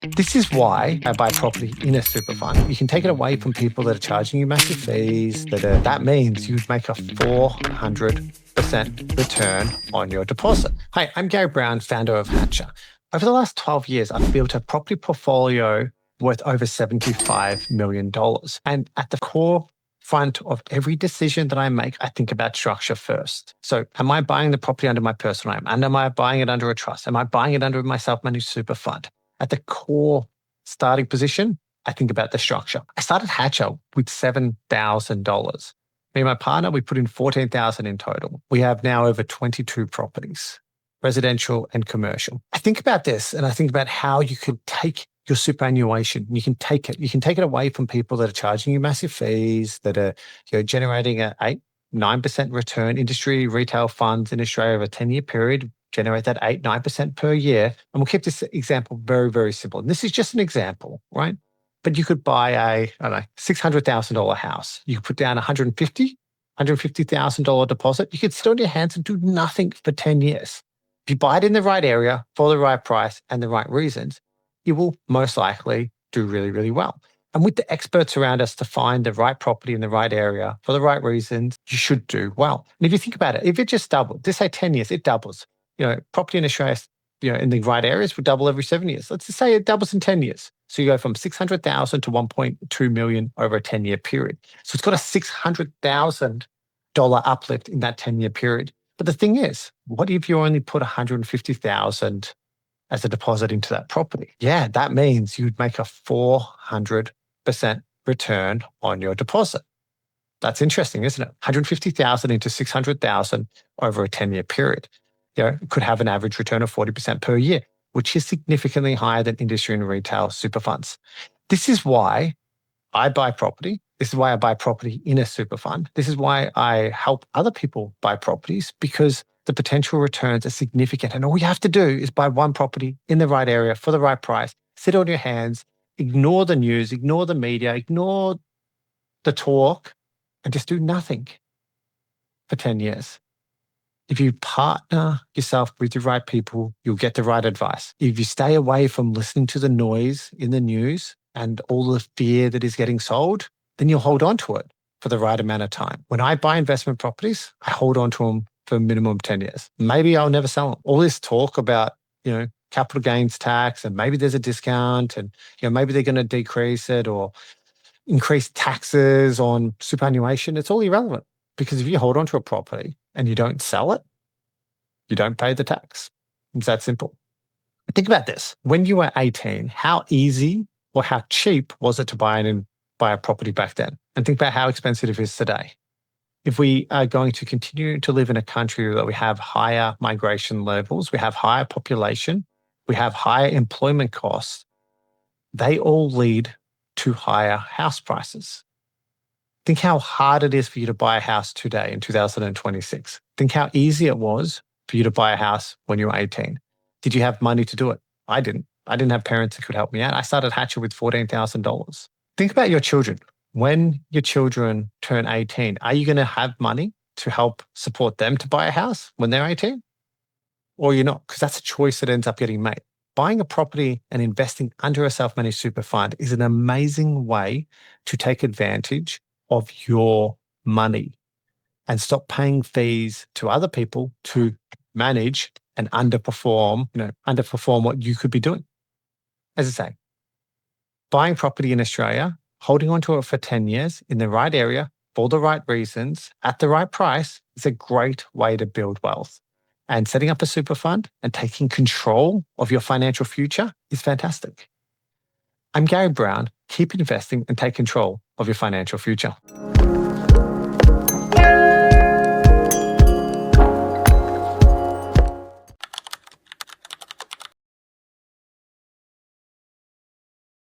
This is why I buy property in a super fund. You can take it away from people that are charging you massive fees. That means you'd make a 400% return on your deposit. Hi, I'm Gary Brown, founder of Hatcher. Over the last 12 years, I've built a property portfolio worth over $75 million. And at the core front of every decision that I make, I think about structure first. So am I buying the property under my personal name? And am I buying it under a trust? Am I buying it under my self-managed super fund? At the core starting position, I think about the structure. I started Hatcher with $7,000. Me and my partner, we put in $14,000 in total. We have now over 22 properties, residential and commercial. I think about this and I think about how you could take your superannuation. You can take it away from people that are charging you massive fees, that are generating a 8-9% return. Industry retail funds in Australia over a 10-year period generate that 8-9% per year. And we'll keep this example very, very simple. And this is just an example, right? But you could buy $600,000 house. You could put down $150,000 deposit. You could sit on your hands and do nothing for 10 years. If you buy it in the right area for the right price and the right reasons, you will most likely do really, really well. And with the experts around us to find the right property in the right area for the right reasons, you should do well. And if you think about it, if it just doubled, just say 10 years, it doubles. Property in Australia, in the right areas would double every 7 years. Let's just say it doubles in 10 years. So you go from 600,000 to 1.2 million over a 10-year period. So it's got a $600,000 uplift in that 10-year period. But the thing is, what if you only put 150,000 as a deposit into that property? Yeah, that means you'd make a 400% return on your deposit. That's interesting, isn't it? 150,000 into 600,000 over a 10-year period. Could have an average return of 40% per year, which is significantly higher than industry and retail super funds. This is why I buy property. This is why I buy property in a super fund. This is why I help other people buy properties, because the potential returns are significant. And all you have to do is buy one property in the right area for the right price, sit on your hands, ignore the news, ignore the media, ignore the talk, and just do nothing for 10 years. If you partner yourself with the right people, you'll get the right advice. If you stay away from listening to the noise in the news and all the fear that is getting sold, then you'll hold on to it for the right amount of time. When I buy investment properties, I hold on to them for a minimum of 10 years. Maybe I'll never sell them. All this talk about, capital gains tax, and maybe there's a discount, and maybe they're going to decrease it or increase taxes on superannuation, it's all irrelevant. Because if you hold on to a property and you don't sell it, you don't pay the tax. It's that simple. Think about this. When you were 18, how easy or how cheap was it to buy a property back then? And think about how expensive it is today. If we are going to continue to live in a country where we have higher migration levels, we have higher population, we have higher employment costs, they all lead to higher house prices. Think how hard it is for you to buy a house today in 2026. Think how easy it was for you to buy a house when you were 18. Did you have money to do it? I didn't. I didn't have parents that could help me out. I started Hatcher with $14,000. Think about your children. When your children turn 18, are you going to have money to help support them to buy a house when they're 18? Or you're not, because that's a choice that ends up getting made. Buying a property and investing under a self-managed super fund is an amazing way to take advantage of your money and stop paying fees to other people to manage and underperform what you could be doing. As I say, buying property in Australia, holding onto it for 10 years in the right area for the right reasons at the right price is a great way to build wealth. And setting up a super fund and taking control of your financial future is fantastic. I'm Gary Brown. Keep investing and take control of your financial future.